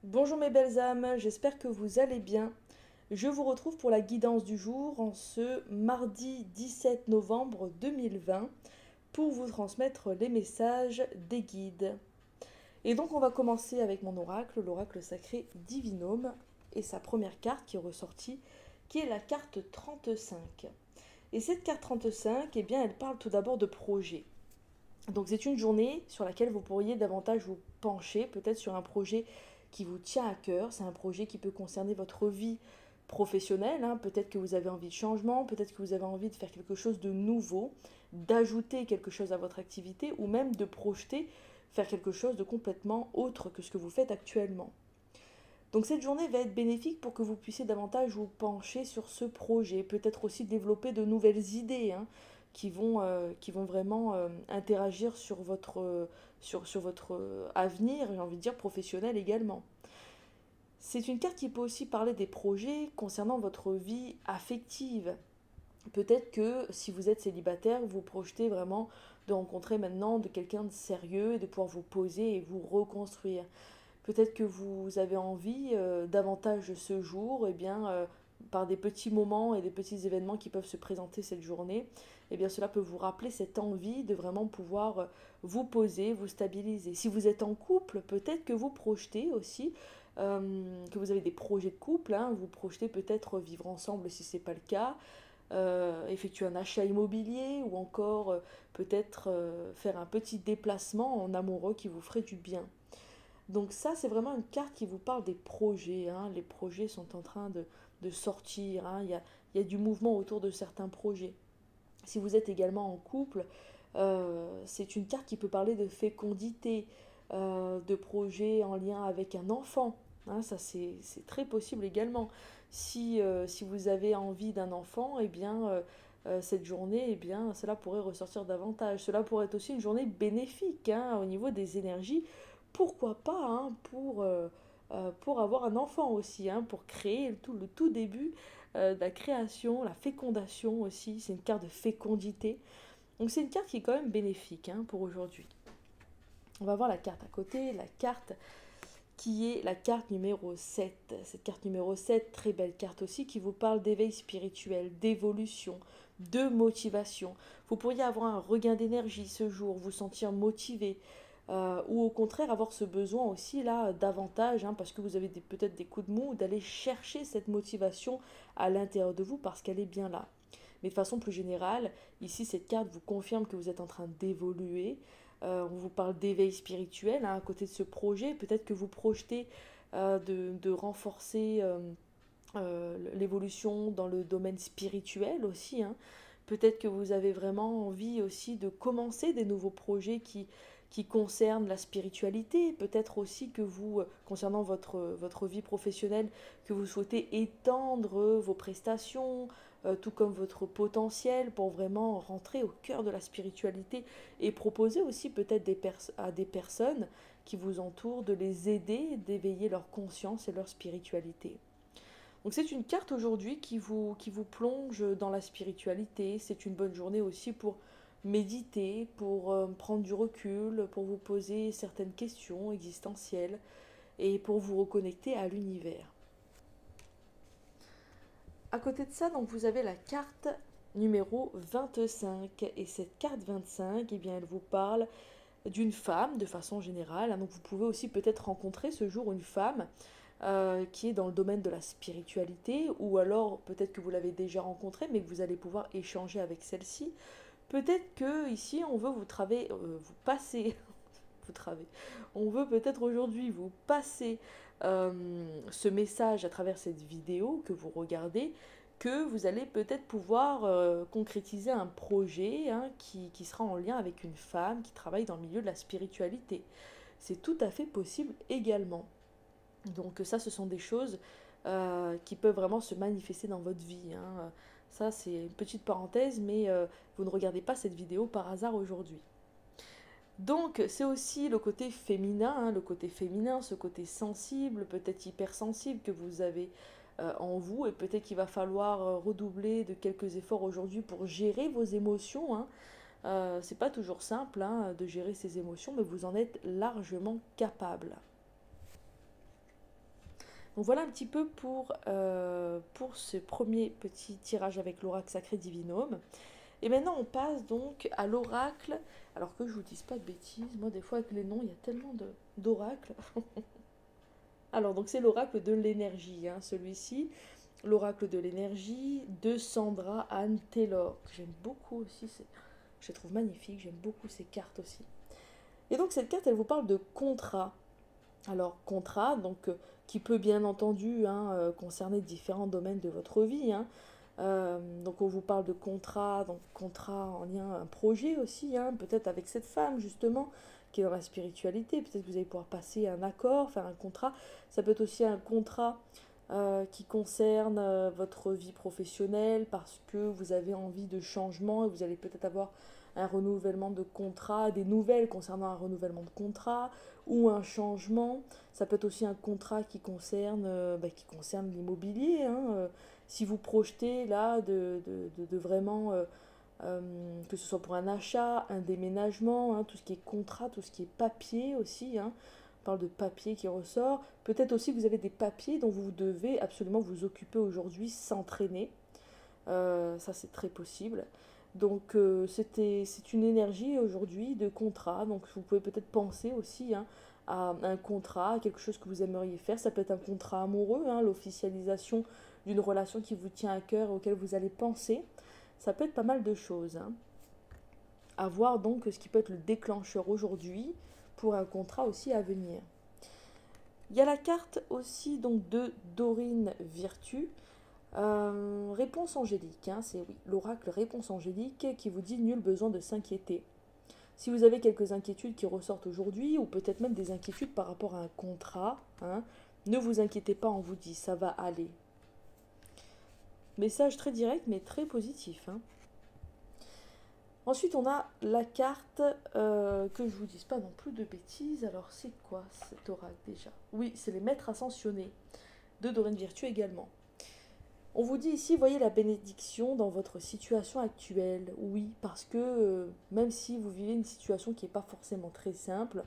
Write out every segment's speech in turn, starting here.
Bonjour mes belles âmes, j'espère que vous allez bien. Je vous retrouve pour la guidance du jour en ce mardi 17 novembre 2020 pour vous transmettre les messages des guides. Et donc on va commencer avec mon oracle, l'oracle sacré Divinome, et sa première carte qui est ressortie, qui est la carte 35. Et cette carte 35, eh bien, elle parle tout d'abord de projet. Donc c'est une journée sur laquelle vous pourriez davantage vous pencher, peut-être sur un projet qui vous tient à cœur. C'est un projet qui peut concerner votre vie professionnelle, hein. Peut-être que vous avez envie de changement, peut-être que vous avez envie de faire quelque chose de nouveau, d'ajouter quelque chose à votre activité ou même de projeter, faire quelque chose de complètement autre que ce que vous faites actuellement. Donc cette journée va être bénéfique pour que vous puissiez davantage vous pencher sur ce projet, peut-être aussi développer de nouvelles idées, hein, qui vont vraiment interagir sur votre avenir, j'ai envie de dire professionnel également. C'est une carte qui peut aussi parler des projets concernant votre vie affective. Peut-être que si vous êtes célibataire, vous projetez vraiment de rencontrer maintenant de quelqu'un de sérieux et de pouvoir vous poser et vous reconstruire. Peut-être que vous avez envie davantage ce jour, et bien, par des petits moments et des petits événements qui peuvent se présenter cette journée, et bien cela peut vous rappeler cette envie de vraiment pouvoir vous poser, vous stabiliser. Si vous êtes en couple, peut-être que vous projetez aussi, que vous avez des projets de couple, hein, vous projetez peut-être vivre ensemble si ce n'est pas le cas, effectuer un achat immobilier ou encore peut-être faire un petit déplacement en amoureux qui vous ferait du bien. Donc ça, c'est vraiment une carte qui vous parle des projets, hein. Les projets sont en train de sortir, hein. Il y a du mouvement autour de certains projets. Si vous êtes également en couple, c'est une carte qui peut parler de fécondité, de projets en lien avec un enfant, hein. Ça, c'est très possible également. Si vous avez envie d'un enfant, eh bien, cette journée, eh bien, cela pourrait ressortir davantage. Cela pourrait être aussi une journée bénéfique, hein, au niveau des énergies. Pourquoi pas, hein, pour avoir un enfant aussi, hein, pour créer le tout début de la création, la fécondation aussi. C'est une carte de fécondité. Donc c'est une carte qui est quand même bénéfique, hein, pour aujourd'hui. On va voir la carte à côté, la carte qui est la carte numéro 7. Cette carte numéro 7, très belle carte aussi, qui vous parle d'éveil spirituel, d'évolution, de motivation. Vous pourriez avoir un regain d'énergie ce jour, vous sentir motivé, ou au contraire avoir ce besoin aussi là davantage, hein, parce que vous avez peut-être des coups de mou, d'aller chercher cette motivation à l'intérieur de vous parce qu'elle est bien là. Mais de façon plus générale, ici cette carte vous confirme que vous êtes en train d'évoluer. On vous parle d'éveil spirituel, hein, à côté de ce projet. Peut-être que vous projetez de renforcer l'évolution dans le domaine spirituel aussi, hein. Peut-être que vous avez vraiment envie aussi de commencer des nouveaux projets qui concernent la spiritualité. Peut-être aussi que vous, concernant votre vie professionnelle, que vous souhaitez étendre vos prestations, tout comme votre potentiel pour vraiment rentrer au cœur de la spiritualité et proposer aussi peut-être à des personnes qui vous entourent de les aider, d'éveiller leur conscience et leur spiritualité. Donc c'est une carte aujourd'hui qui vous plonge dans la spiritualité. C'est une bonne journée aussi pour méditer, pour prendre du recul, pour vous poser certaines questions existentielles et pour vous reconnecter à l'univers. À côté de ça, donc vous avez la carte numéro 25 et cette carte 25, eh bien elle vous parle d'une femme de façon générale, hein. Donc vous pouvez aussi peut-être rencontrer ce jour une femme qui est dans le domaine de la spiritualité, ou alors peut-être que vous l'avez déjà rencontrée, mais que vous allez pouvoir échanger avec celle-ci. Peut-être que ici on veut vous passer, vous travez. On veut peut-être aujourd'hui vous passer ce message à travers cette vidéo que vous regardez, que vous allez peut-être pouvoir concrétiser un projet, hein, qui sera en lien avec une femme qui travaille dans le milieu de la spiritualité. C'est tout à fait possible également. Donc ça, ce sont des choses qui peuvent vraiment se manifester dans votre vie, hein. Ça, c'est une petite parenthèse, mais vous ne regardez pas cette vidéo par hasard aujourd'hui. Donc c'est aussi le côté féminin, hein, le côté féminin, ce côté sensible, peut-être hypersensible que vous avez en vous, et peut-être qu'il va falloir redoubler de quelques efforts aujourd'hui pour gérer vos émotions, hein. C'est pas toujours simple, hein, de gérer ses émotions, mais vous en êtes largement capable. Donc voilà un petit peu pour ce premier petit tirage avec l'oracle sacré divinum. Et maintenant on passe donc à l'oracle, alors que je vous dise pas de bêtises, moi des fois avec les noms il y a tellement d'oracles. Alors donc c'est l'oracle de l'énergie, hein, celui-ci, l'oracle de l'énergie de Sandra Anne Taylor, que j'aime beaucoup aussi, je les trouve magnifiques, j'aime beaucoup ces cartes aussi. Et donc cette carte elle vous parle de contrat. Alors, contrat, donc, qui peut bien entendu hein, concerner différents domaines de votre vie. Hein. Donc, on vous parle de contrat, donc contrat en lien à un projet aussi, hein, peut-être avec cette femme justement, qui est dans la spiritualité. Peut-être que vous allez pouvoir passer un accord, faire un contrat. Ça peut être aussi un contrat qui concerne votre vie professionnelle parce que vous avez envie de changement et vous allez peut-être avoir un renouvellement de contrat, des nouvelles concernant un renouvellement de contrat ou un changement. Ça peut être aussi un contrat qui concerne l'immobilier. Hein, si vous projetez là de vraiment, que ce soit pour un achat, un déménagement, hein, tout ce qui est contrat, tout ce qui est papier aussi. Hein, on parle de papier qui ressort. Peut-être aussi que vous avez des papiers dont vous devez absolument vous occuper aujourd'hui sans traîner. Ça c'est très possible. Donc c'est une énergie aujourd'hui de contrat. Donc vous pouvez peut-être penser aussi hein, à un contrat, à quelque chose que vous aimeriez faire. Ça peut être un contrat amoureux, hein, l'officialisation d'une relation qui vous tient à cœur et auquel vous allez penser. Ça peut être pas mal de choses. Hein. À voir donc ce qui peut être le déclencheur aujourd'hui pour un contrat aussi à venir. Il y a la carte aussi donc de Dorine Virtue. Réponse angélique, hein, c'est oui, l'oracle réponse angélique qui vous dit nul besoin de s'inquiéter. Si vous avez quelques inquiétudes qui ressortent aujourd'hui, ou peut-être même des inquiétudes par rapport à un contrat, hein, ne vous inquiétez pas, on vous dit, ça va aller. Message très direct mais très positif. Hein. Ensuite, on a la carte, que je vous dise pas non plus de bêtises. Alors, c'est quoi cet oracle déjà? Oui, c'est les maîtres ascensionnés de Dorine Virtue également. On vous dit ici, voyez la bénédiction dans votre situation actuelle. Oui, parce que même si vous vivez une situation qui n'est pas forcément très simple,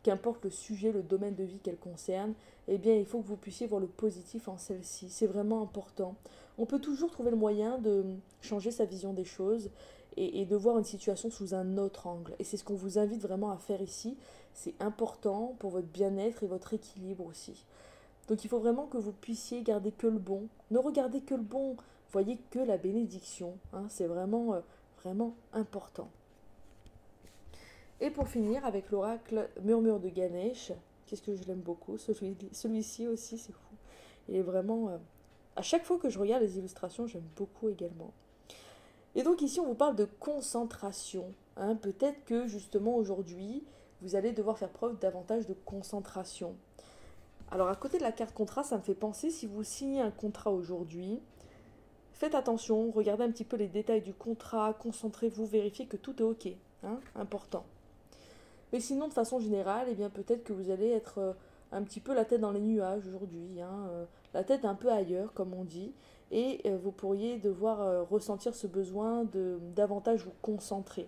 qu'importe le sujet, le domaine de vie qu'elle concerne, eh bien, il faut que vous puissiez voir le positif en celle-ci. C'est vraiment important. On peut toujours trouver le moyen de changer sa vision des choses et de voir une situation sous un autre angle. Et c'est ce qu'on vous invite vraiment à faire ici. C'est important pour votre bien-être et votre équilibre aussi. Donc il faut vraiment que vous puissiez garder que le bon. Ne regardez que le bon, voyez que la bénédiction. Hein, c'est vraiment, vraiment important. Et pour finir, avec l'oracle Murmure de Ganesh, qu'est-ce que je l'aime beaucoup, celui-ci aussi, c'est fou. Il est vraiment... à chaque fois que je regarde les illustrations, j'aime beaucoup également. Et donc ici, on vous parle de concentration. Hein. Peut-être que justement aujourd'hui, vous allez devoir faire preuve davantage de concentration. Alors à côté de la carte contrat, ça me fait penser, si vous signez un contrat aujourd'hui, faites attention, regardez un petit peu les détails du contrat, concentrez-vous, vérifiez que tout est ok, hein, important. Mais sinon, de façon générale, eh bien peut-être que vous allez être un petit peu la tête dans les nuages aujourd'hui, hein, la tête un peu ailleurs, comme on dit, et vous pourriez devoir ressentir ce besoin de davantage vous concentrer.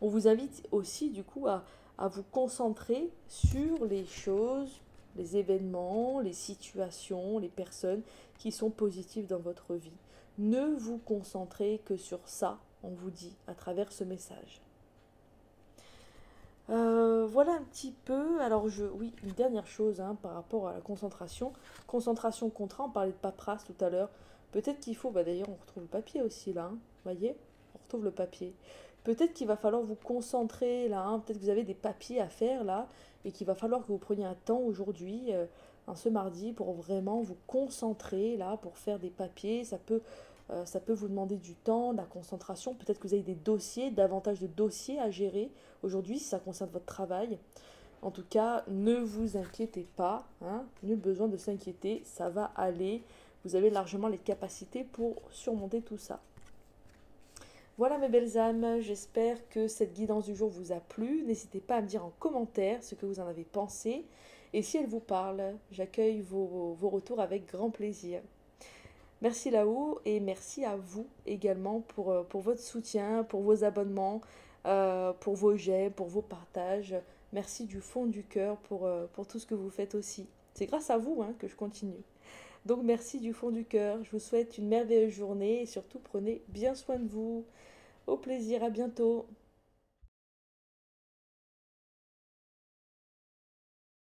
On vous invite aussi du coup à vous concentrer sur les choses, les événements, les situations, les personnes qui sont positives dans votre vie. Ne vous concentrez que sur ça, on vous dit, à travers ce message. Voilà un petit peu. Alors, oui, une dernière chose hein, par rapport à la concentration. Concentration, contrat, on parlait de paperasse tout à l'heure. Peut-être qu'il faut, d'ailleurs, on retrouve le papier aussi là. Hein, voyez, on retrouve le papier. Peut-être qu'il va falloir vous concentrer là. Hein, peut-être que vous avez des papiers à faire là. Et qu'il va falloir que vous preniez un temps aujourd'hui, ce mardi, pour vraiment vous concentrer là, pour faire des papiers. Ça peut vous demander du temps, de la concentration. Peut-être que vous avez des dossiers, davantage de dossiers à gérer aujourd'hui si ça concerne votre travail. En tout cas, ne vous inquiétez pas. Hein, nul besoin de s'inquiéter. Ça va aller. Vous avez largement les capacités pour surmonter tout ça. Voilà mes belles âmes, j'espère que cette guidance du jour vous a plu. N'hésitez pas à me dire en commentaire ce que vous en avez pensé. Et si elle vous parle, j'accueille vos retours avec grand plaisir. Merci là-haut et merci à vous également pour votre soutien, pour vos abonnements, pour vos j'aime, pour vos partages. Merci du fond du cœur pour tout ce que vous faites aussi. C'est grâce à vous que je continue. Donc merci du fond du cœur, je vous souhaite une merveilleuse journée et surtout prenez bien soin de vous. Au plaisir, à bientôt.